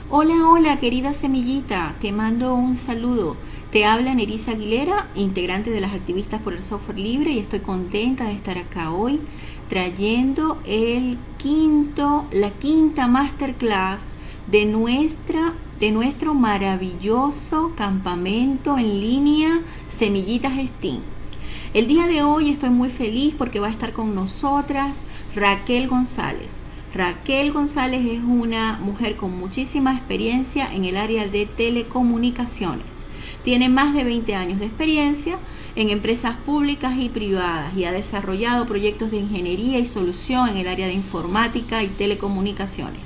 Hola, hola, querida semillita, te mando un saludo. Te habla Nerissa Aguilera, integrante de las activistas por el software libre, y estoy contenta de estar acá hoy trayendo la quinta masterclass de nuestro maravilloso campamento en línea Semillitas STEAM. El día de hoy estoy muy feliz porque va a estar con nosotras Raquel González. Raquel González es una mujer con muchísima experiencia en el área de telecomunicaciones. Tiene más de 20 años de experiencia en empresas públicas y privadas y ha desarrollado proyectos de ingeniería y solución en el área de informática y telecomunicaciones.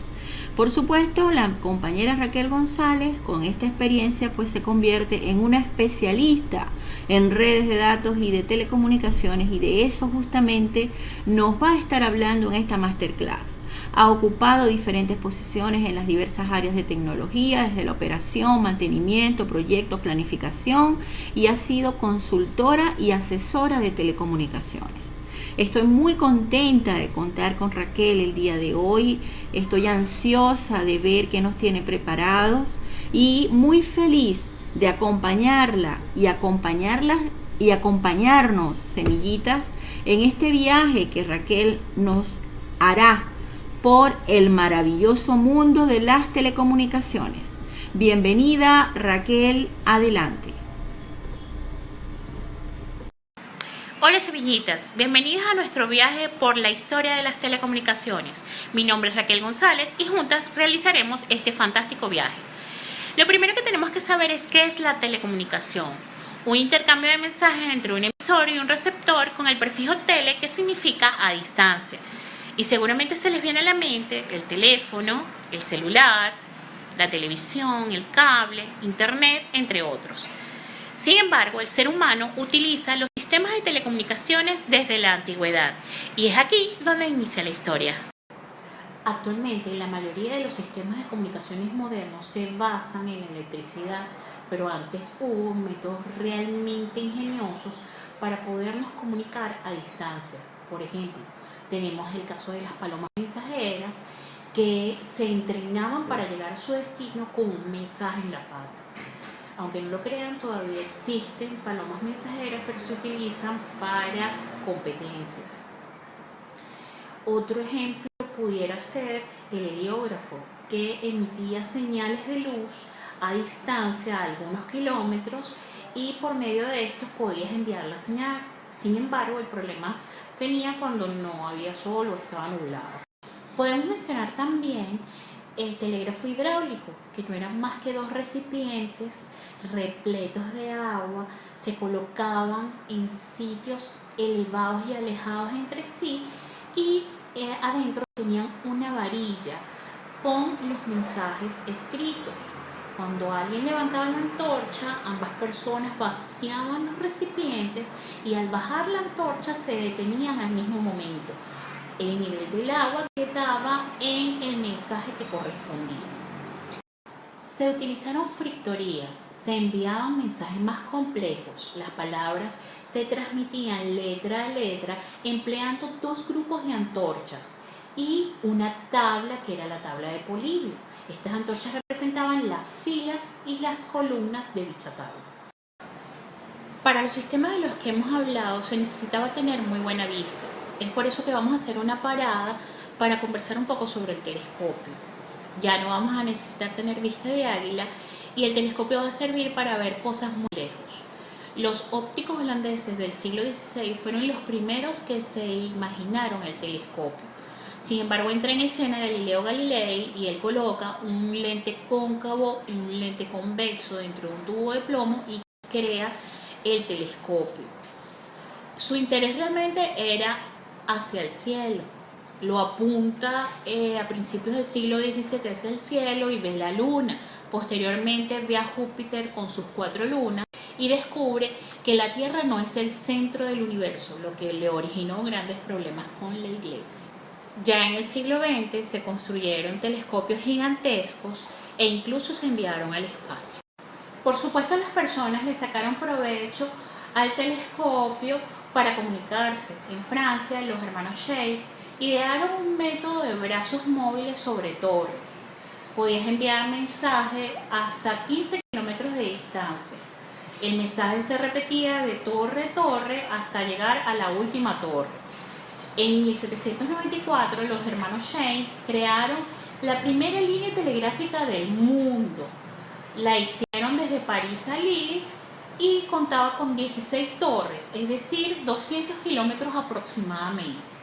Por supuesto, la compañera Raquel González, con esta experiencia, pues se convierte en una especialista en redes de datos y de telecomunicaciones, y de eso justamente nos va a estar hablando en esta masterclass. Ha ocupado diferentes posiciones en las diversas áreas de tecnología, desde la operación, mantenimiento, proyectos, planificación, y ha sido consultora y asesora de telecomunicaciones. Estoy muy contenta de contar con Raquel el día de hoy. Estoy ansiosa de ver qué nos tiene preparados y muy feliz de acompañarla y acompañarnos, semillitas, en este viaje que Raquel nos hará por el maravilloso mundo de las telecomunicaciones. Bienvenida, Raquel, adelante. Hola semillitas, bienvenidas a nuestro viaje por la historia de las telecomunicaciones. Mi nombre es Raquel González y juntas realizaremos este fantástico viaje. Lo primero que tenemos que saber es qué es la telecomunicación. Un intercambio de mensajes entre un emisor y un receptor con el prefijo tele, que significa a distancia. Y seguramente se les viene a la mente el teléfono, el celular, la televisión, el cable, internet, entre otros. Sin embargo, el ser humano utiliza los sistemas de telecomunicaciones desde la antigüedad, y es aquí donde inicia la historia. Actualmente, la mayoría de los sistemas de comunicaciones modernos se basan en la electricidad, pero antes hubo métodos realmente ingeniosos para podernos comunicar a distancia. Por ejemplo, tenemos el caso de las palomas mensajeras, que se entrenaban para llegar a su destino con un mensaje en la pata. Aunque no lo crean, todavía existen palomas mensajeras, pero se utilizan para competencias. Otro ejemplo pudiera ser el heliógrafo, que emitía señales de luz a distancia, a algunos kilómetros, y por medio de estos podías enviar la señal. Sin embargo, el problema venía cuando no había sol o estaba nublado. Podemos mencionar también el telégrafo hidráulico, que no eran más que dos recipientes repletos de agua, se colocaban en sitios elevados y alejados entre sí, y adentro tenían una varilla con los mensajes escritos. Cuando alguien levantaba la antorcha, ambas personas vaciaban los recipientes y al bajar la antorcha se detenían al mismo momento. El nivel del agua quedaba en el mensaje que correspondía. Se utilizaron frictorías, se enviaban mensajes más complejos, las palabras se transmitían letra a letra empleando dos grupos de antorchas y una tabla, que era la tabla de Polibio. Estas antorchas representaban las filas y las columnas de dicha tabla. Para los sistemas de los que hemos hablado se necesitaba tener muy buena vista. Es por eso que vamos a hacer una parada para conversar un poco sobre el telescopio. Ya no vamos a necesitar tener vista de águila, y el telescopio va a servir para ver cosas muy lejos. Los ópticos holandeses del siglo XVI fueron los primeros que se imaginaron el telescopio. Sin embargo, entra en escena Galileo Galilei y él coloca un lente cóncavo y un lente convexo dentro de un tubo de plomo y crea el telescopio. Su interés realmente era hacia el cielo. Lo apunta a principios del siglo XVII hacia el cielo y ve la luna. Posteriormente ve a Júpiter con sus 4 lunas y descubre que la Tierra no es el centro del universo, lo que le originó grandes problemas con la Iglesia. Ya en el siglo XX se construyeron telescopios gigantescos e incluso se enviaron al espacio. Por supuesto, las personas le sacaron provecho al telescopio para comunicarse. En Francia, los hermanos Scheib idearon un método de brazos móviles sobre torres. Podías enviar mensaje hasta 15 kilómetros de distancia. El mensaje se repetía de torre a torre hasta llegar a la última torre. En 1794 los hermanos Shane crearon la primera línea telegráfica del mundo. La hicieron desde París a Lille y contaba con 16 torres, es decir, 200 kilómetros aproximadamente.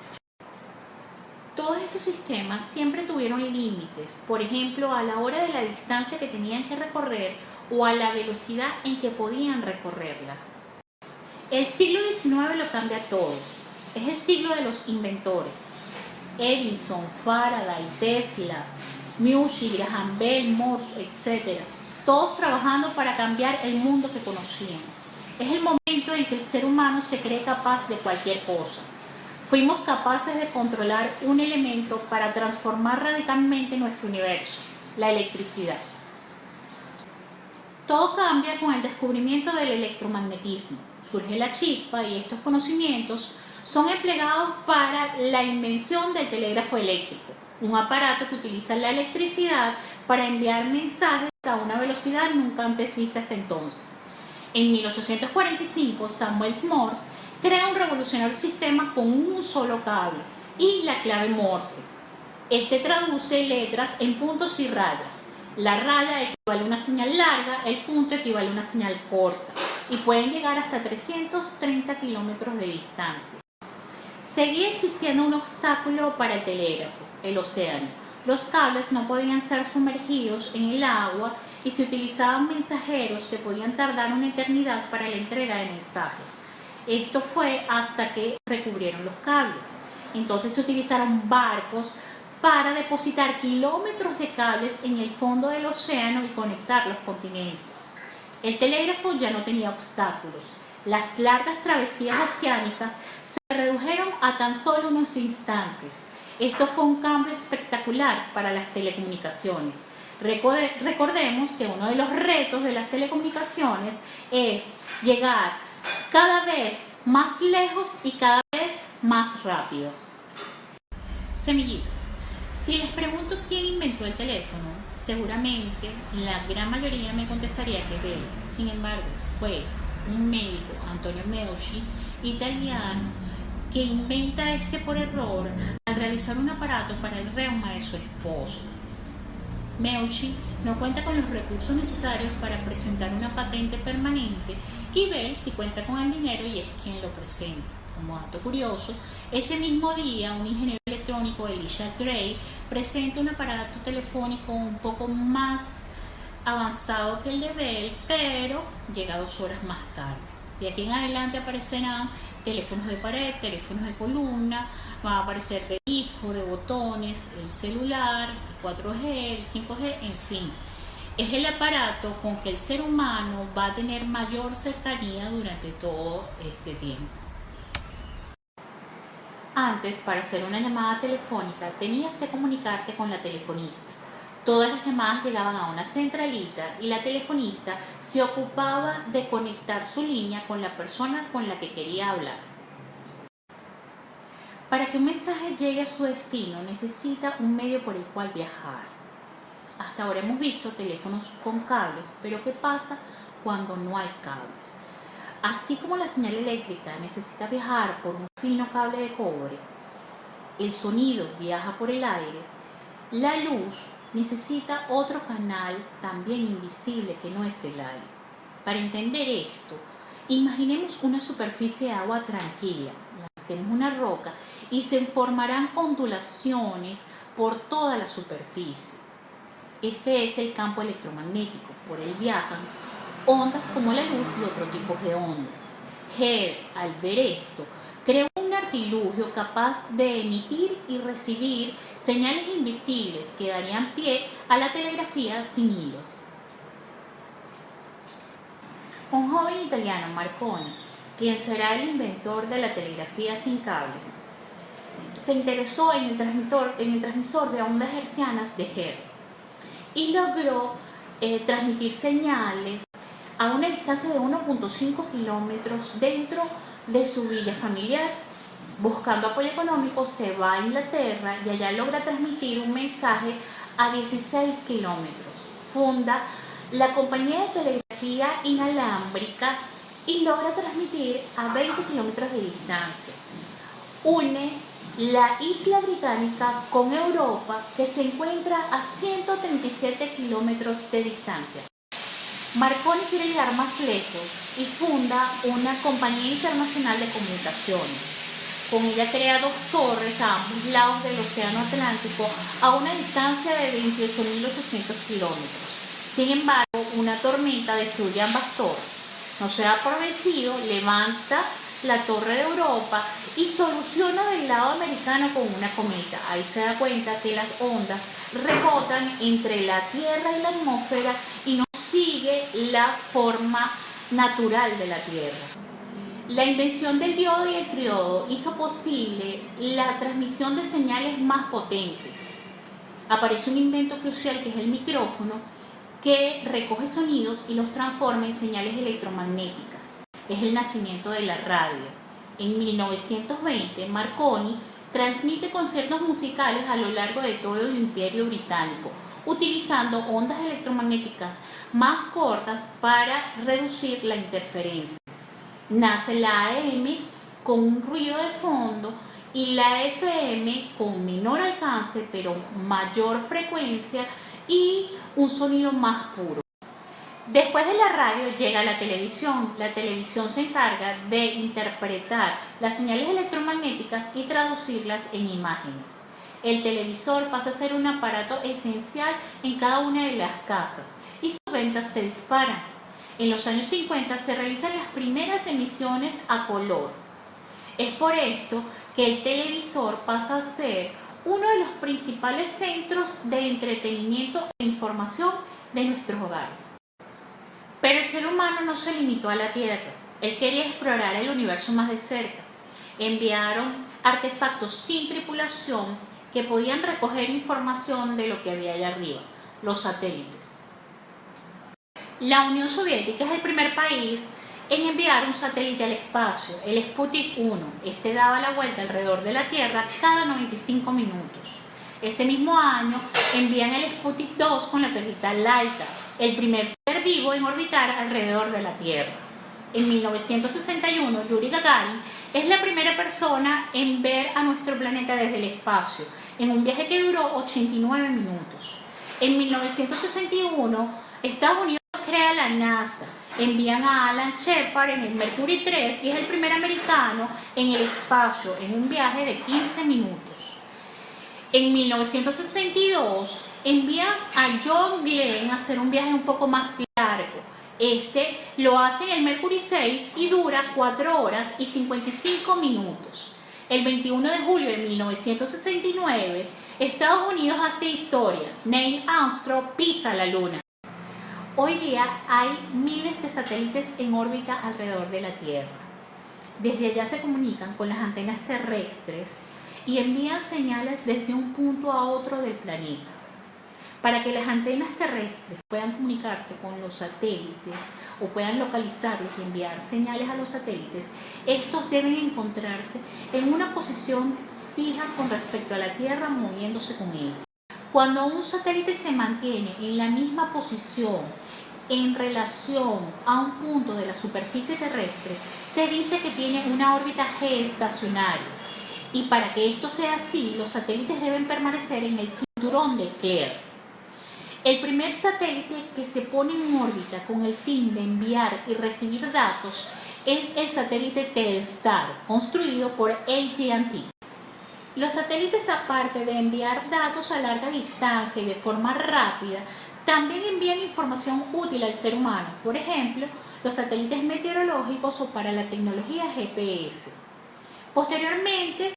Todos estos sistemas siempre tuvieron límites, por ejemplo, a la hora de la distancia que tenían que recorrer o a la velocidad en que podían recorrerla. El siglo XIX lo cambia todo. Es el siglo de los inventores. Edison, Faraday, Tesla, Meucci, Graham Bell, Morse, etc. Todos trabajando para cambiar el mundo que conocían. Es el momento en que el ser humano se cree capaz de cualquier cosa. Fuimos capaces de controlar un elemento para transformar radicalmente nuestro universo, la electricidad. Todo cambia con el descubrimiento del electromagnetismo. Surge la chispa y estos conocimientos son empleados para la invención del telégrafo eléctrico, un aparato que utiliza la electricidad para enviar mensajes a una velocidad nunca antes vista hasta entonces. En 1845, Samuel Morse crea un revolucionario sistema con un solo cable y la clave Morse. Este traduce letras en puntos y rayas. La raya equivale a una señal larga, el punto equivale a una señal corta y pueden llegar hasta 330 kilómetros de distancia. Seguía existiendo un obstáculo para el telégrafo, el océano. Los cables no podían ser sumergidos en el agua y se utilizaban mensajeros que podían tardar una eternidad para la entrega de mensajes. Esto fue hasta que recubrieron los cables. Entonces se utilizaron barcos para depositar kilómetros de cables en el fondo del océano y conectar los continentes. El telégrafo ya no tenía obstáculos. Las largas travesías oceánicas se redujeron a tan solo unos instantes. Esto fue un cambio espectacular para las telecomunicaciones. Recordemos que uno de los retos de las telecomunicaciones es llegar cada vez más lejos y cada vez más rápido. Semillitas. Si les pregunto quién inventó el teléfono, seguramente la gran mayoría me contestaría que Bell. Sin embargo, fue un médico, Antonio Meucci, italiano, que inventa este por error al realizar un aparato para el reuma de su esposo. Meucci no cuenta con los recursos necesarios para presentar una patente permanente y Bell sí cuenta con el dinero y es quien lo presenta. Como dato curioso, ese mismo día un ingeniero electrónico, Elisha Gray, presenta un aparato telefónico un poco más avanzado que el de Bell, pero llega 2 horas más tarde. De aquí en adelante aparecerán teléfonos de pared, teléfonos de columna, van a aparecer de disco, de botones, el celular, el 4G, el 5G, en fin. Es el aparato con que el ser humano va a tener mayor cercanía durante todo este tiempo. Antes, para hacer una llamada telefónica, tenías que comunicarte con la telefonista. Todas las llamadas llegaban a una centralita y la telefonista se ocupaba de conectar su línea con la persona con la que quería hablar. Para que un mensaje llegue a su destino necesita un medio por el cual viajar. Hasta ahora hemos visto teléfonos con cables, pero ¿qué pasa cuando no hay cables? Así como la señal eléctrica necesita viajar por un fino cable de cobre, el sonido viaja por el aire, la luz necesita otro canal también invisible que no es el aire. Para entender esto, imaginemos una superficie de agua tranquila, lancemos una roca y se formarán ondulaciones por toda la superficie. Este es el campo electromagnético, por él viajan ondas como la luz y otro tipo de ondas. Hertz, al ver esto, creó un artilugio capaz de emitir y recibir señales invisibles que darían pie a la telegrafía sin hilos. Un joven italiano, Marconi, quien será el inventor de la telegrafía sin cables, se interesó en el transmisor de ondas hertzianas de Hertz y logró transmitir señales a una distancia de 1.5 kilómetros dentro de su villa familiar. Buscando apoyo económico, se va a Inglaterra y allá logra transmitir un mensaje a 16 kilómetros. Funda la compañía de telegrafía inalámbrica y logra transmitir a 20 kilómetros de distancia. Une la isla británica con Europa, que se encuentra a 137 kilómetros de distancia. Marconi quiere llegar más lejos y funda una compañía internacional de comunicaciones. Con ella crea 2 torres a ambos lados del Océano Atlántico a una distancia de 28.800 kilómetros. Sin embargo, una tormenta destruye ambas torres. No se da por vencido, levanta la torre de Europa y soluciona del lado americano con una cometa. Ahí se da cuenta que las ondas rebotan entre la Tierra y la atmósfera y no sigue la forma natural de la Tierra. La invención del diodo y el triodo hizo posible la transmisión de señales más potentes. Aparece un invento crucial que es el micrófono, que recoge sonidos y los transforma en señales electromagnéticas. Es el nacimiento de la radio. En 1920, Marconi transmite conciertos musicales a lo largo de todo el Imperio Británico, utilizando ondas electromagnéticas más cortas para reducir la interferencia. Nace la AM con un ruido de fondo y la FM con menor alcance pero mayor frecuencia y un sonido más puro. Después de la radio llega la televisión. La televisión se encarga de interpretar las señales electromagnéticas y traducirlas en imágenes. El televisor pasa a ser un aparato esencial en cada una de las casas y sus ventas se disparan. En los años 50 se realizan las primeras emisiones a color. Es por esto que el televisor pasa a ser uno de los principales centros de entretenimiento e información de nuestros hogares. Pero el ser humano no se limitó a la Tierra. Él quería explorar el universo más de cerca. Enviaron artefactos sin tripulación que podían recoger información de lo que había allá arriba, los satélites. La Unión Soviética es el primer país en enviar un satélite al espacio, el Sputnik 1. Este daba la vuelta alrededor de la Tierra cada 95 minutos. Ese mismo año envían el Sputnik 2 con la perrita Laika, el primer ser vivo en orbitar alrededor de la Tierra. En 1961, Yuri Gagarin es la primera persona en ver a nuestro planeta desde el espacio, en un viaje que duró 89 minutos. En 1961, Estados Unidos crea la NASA, envían a Alan Shepard en el Mercury 3 y es el primer americano en el espacio, en un viaje de 15 minutos. En 1962 envían a John Glenn a hacer un viaje un poco más largo. Este lo hace en el Mercury 6 y dura 4 horas y 55 minutos. El 21 de julio de 1969, Estados Unidos hace historia. Neil Armstrong pisa la Luna. Hoy día hay miles de satélites en órbita alrededor de la Tierra. Desde allá se comunican con las antenas terrestres y envían señales desde un punto a otro del planeta. Para que las antenas terrestres puedan comunicarse con los satélites o puedan localizarlos y enviar señales a los satélites, estos deben encontrarse en una posición fija con respecto a la Tierra, moviéndose con ella. Cuando un satélite se mantiene en la misma posición en relación a un punto de la superficie terrestre, se dice que tiene una órbita geoestacionaria. Y para que esto sea así, los satélites deben permanecer en el cinturón de Keeler. El primer satélite que se pone en órbita con el fin de enviar y recibir datos es el satélite Telstar, construido por AT&T. Los satélites, aparte de enviar datos a larga distancia y de forma rápida, también envían información útil al ser humano, por ejemplo, los satélites meteorológicos o para la tecnología GPS. Posteriormente,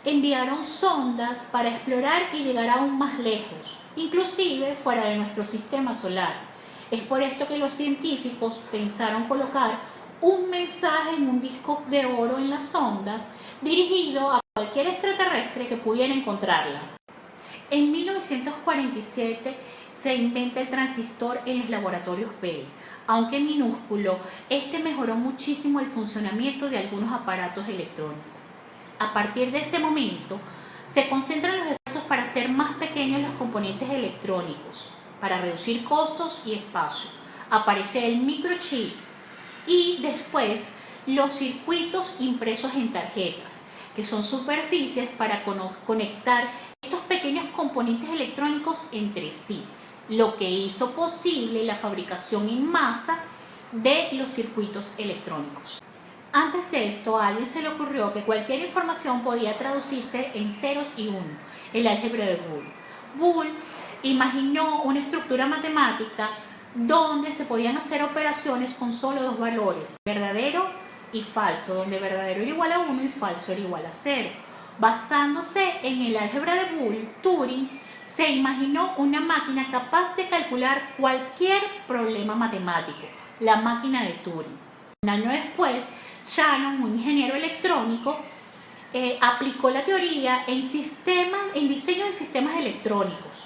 enviaron sondas para explorar y llegar aún más lejos, inclusive fuera de nuestro sistema solar. Es por esto que los científicos pensaron colocar un mensaje en un disco de oro en las sondas dirigido a cualquier extraterrestre que pudiera encontrarla. En 1947 se inventa el transistor en los laboratorios Bell. Aunque minúsculo, este mejoró muchísimo el funcionamiento de algunos aparatos electrónicos. A partir de ese momento, se concentran los esfuerzos para hacer más pequeños los componentes electrónicos, para reducir costos y espacio. Aparece el microchip y después los circuitos impresos en tarjetas, que son superficies para conectar estos pequeños componentes electrónicos entre sí, lo que hizo posible la fabricación en masa de los circuitos electrónicos. Antes de esto, a alguien se le ocurrió que cualquier información podía traducirse en ceros y unos, el álgebra de Boole. Boole imaginó una estructura matemática donde se podían hacer operaciones con solo dos valores, verdadero y falso, donde verdadero era igual a 1 y falso era igual a 0. Basándose en el álgebra de Boole, Turing se imaginó una máquina capaz de calcular cualquier problema matemático, la máquina de Turing. Un año después, Shannon, un ingeniero electrónico, aplicó la teoría en diseño de sistemas electrónicos.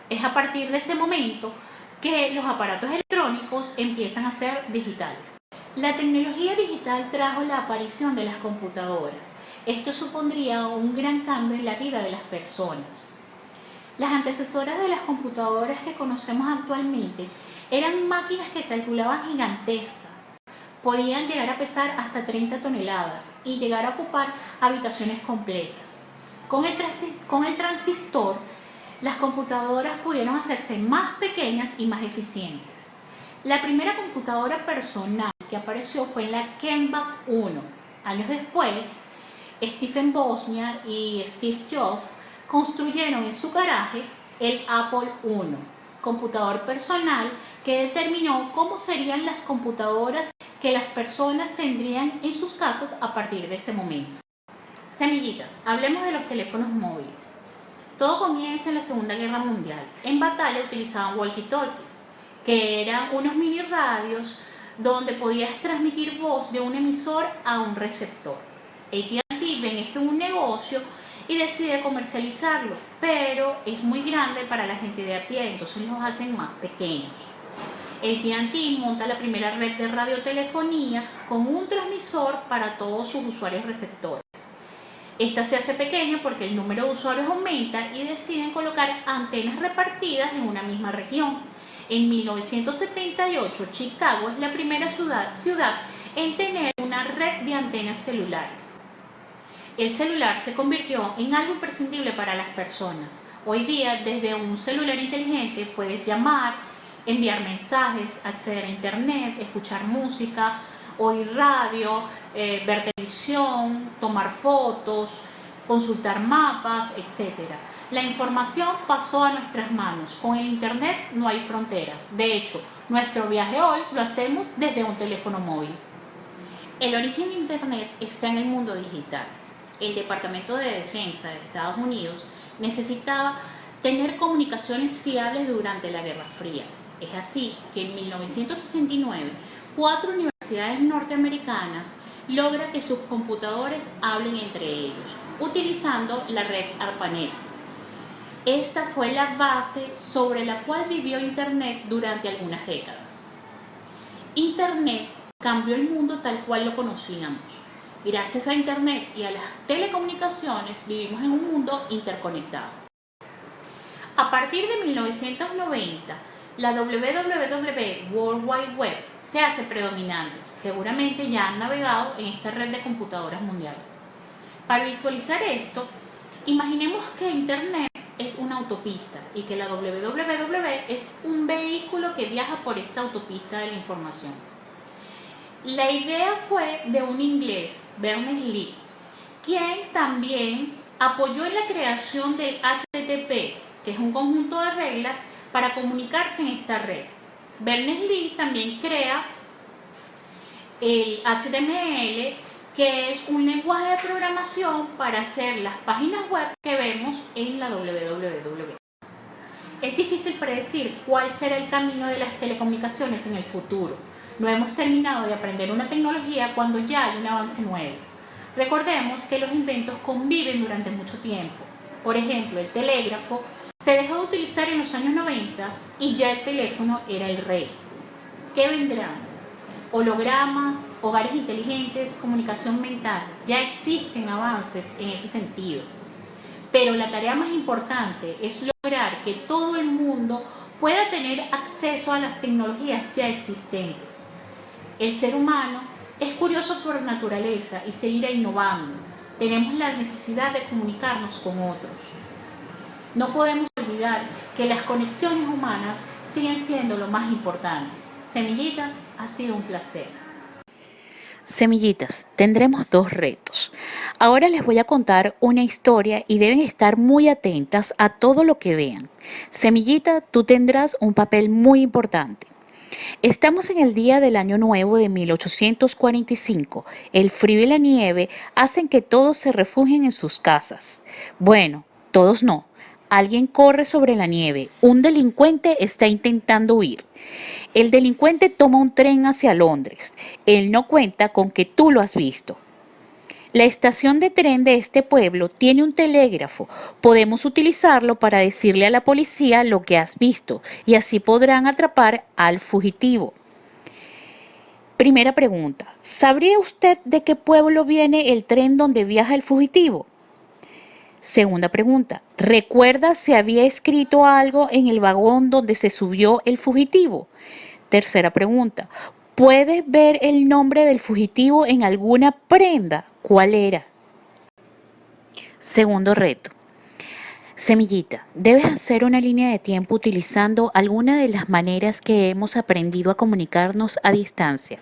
Es a partir de ese momento que los aparatos electrónicos empiezan a ser digitales. La tecnología digital trajo la aparición de las computadoras. Esto supondría un gran cambio en la vida de las personas. Las antecesoras de las computadoras que conocemos actualmente eran máquinas que calculaban gigantescas. Podían llegar a pesar hasta 30 toneladas y llegar a ocupar habitaciones completas. Con el transistor, las computadoras pudieron hacerse más pequeñas y más eficientes. La primera computadora personal que apareció fue en la Kenbach 1. Años después, Stephen Wozniak y Steve Jobs construyeron en su garaje el Apple I, computador personal que determinó cómo serían las computadoras que las personas tendrían en sus casas a partir de ese momento. Semillitas, hablemos de los teléfonos móviles. Todo comienza en la Segunda Guerra Mundial. En batalla utilizaban walkie-talkies, que eran unos mini radios donde podías transmitir voz de un emisor a un receptor. AT&T ve en esto un negocio y decide comercializarlo, pero es muy grande para la gente de a pie, entonces los hacen más pequeños. AT&T monta la primera red de radiotelefonía con un transmisor para todos sus usuarios receptores. Esta se hace pequeña porque el número de usuarios aumenta y deciden colocar antenas repartidas en una misma región. En 1978, Chicago es la primera ciudad en tener una red de antenas celulares. El celular se convirtió en algo imprescindible para las personas. Hoy día, desde un celular inteligente puedes llamar, enviar mensajes, acceder a internet, escuchar música, oír radio, ver televisión, tomar fotos, consultar mapas, etc. La información pasó a nuestras manos. Con el internet no hay fronteras. De hecho, nuestro viaje hoy lo hacemos desde un teléfono móvil. El origen de internet está en el mundo digital. El Departamento de Defensa de Estados Unidos necesitaba tener comunicaciones fiables durante la Guerra Fría. Es así que en 1969, 4 universidades norteamericanas logran que sus computadores hablen entre ellos, utilizando la red ARPANET. Esta fue la base sobre la cual vivió Internet durante algunas décadas. Internet cambió el mundo tal cual lo conocíamos. Gracias a Internet y a las telecomunicaciones vivimos en un mundo interconectado. A partir de 1990, la WWW World Wide Web se hace predominante. Seguramente ya han navegado en esta red de computadoras mundiales. Para visualizar esto, imaginemos que Internet es una autopista y que la WWW es un vehículo que viaja por esta autopista de la información. La idea fue de un inglés, Berners-Lee, quien también apoyó en la creación del HTTP, que es un conjunto de reglas para comunicarse en esta red. Berners-Lee también crea el HTML, que es un lenguaje de programación para hacer las páginas web que vemos en la WWW. Es difícil predecir cuál será el camino de las telecomunicaciones en el futuro. No hemos terminado de aprender una tecnología cuando ya hay un avance nuevo. Recordemos que los inventos conviven durante mucho tiempo. Por ejemplo, el telégrafo se dejó de utilizar en los años 90 y ya el teléfono era el rey. ¿Qué vendrá? Hologramas, hogares inteligentes, comunicación mental. Ya existen avances en ese sentido. Pero la tarea más importante es lograr que todo el mundo pueda tener acceso a las tecnologías ya existentes. El ser humano es curioso por naturaleza y seguirá innovando. Tenemos la necesidad de comunicarnos con otros. No podemos olvidar que las conexiones humanas siguen siendo lo más importante. Semillitas, ha sido un placer. Semillitas, tendremos dos retos. Ahora les voy a contar una historia y deben estar muy atentas a todo lo que vean. Semillita, tú tendrás un papel muy importante. Estamos en el día del Año Nuevo de 1845. El frío y la nieve hacen que todos se refugien en sus casas. Bueno, todos no. Alguien corre sobre la nieve. Un delincuente está intentando huir. El delincuente toma un tren hacia Londres. Él no cuenta con que tú lo has visto. La estación de tren de este pueblo tiene un telégrafo. Podemos utilizarlo para decirle a la policía lo que has visto y así podrán atrapar al fugitivo. Primera pregunta. ¿Sabría usted de qué pueblo viene el tren donde viaja el fugitivo? Segunda pregunta. ¿Recuerda si había escrito algo en el vagón donde se subió el fugitivo? Tercera pregunta. ¿Puedes ver el nombre del fugitivo en alguna prenda? ¿Cuál era? Segundo reto. Semillita, debes hacer una línea de tiempo utilizando alguna de las maneras que hemos aprendido a comunicarnos a distancia.